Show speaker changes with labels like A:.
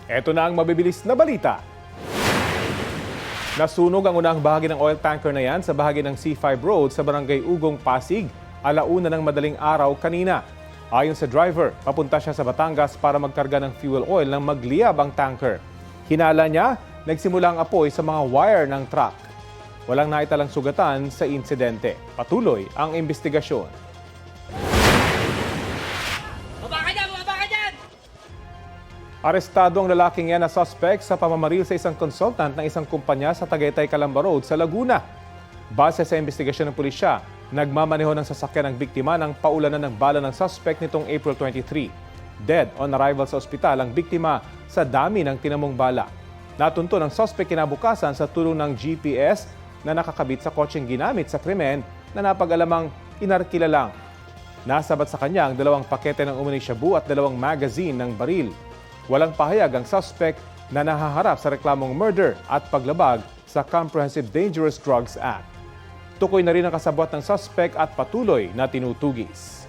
A: Ito na ang mabibilis na balita. Nasunog ang unang bahagi ng oil tanker na yan sa bahagi ng C5 Road sa Barangay Ugong, Pasig, alauna ng madaling araw kanina. Ayon sa driver, papunta siya sa Batangas para magkarga ng fuel oil nang magliyab ang tanker. Hinala niya, nagsimula ang apoy sa mga wire ng truck. Walang naitalang sugatan sa insidente. Patuloy ang investigasyon. Arestado ang lalaking yan na suspect sa pamamaril sa isang consultant ng isang kumpanya sa Tagaytay, Calamba Road sa Laguna. Base sa investigasyon ng pulisya, nagmamaneho ng sasakyan ng biktima nang paulanan ng bala ng suspect nitong April 23. Dead on arrival sa ospital ang biktima sa dami ng tinamong bala. Natunto ng suspect kinabukasan sa tulong ng GPS na nakakabit sa kotseng ginamit sa krimen na napag-alamang inarkila lang. Nasabat sa kanya ang 2 pakete ng umano'y shabu at 2 magazine ng baril. Walang pahayag ang suspect na nahaharap sa reklamong murder at paglabag sa Comprehensive Dangerous Drugs Act. Tukoy na rin ang kasabwat ng suspect at patuloy na tinutugis.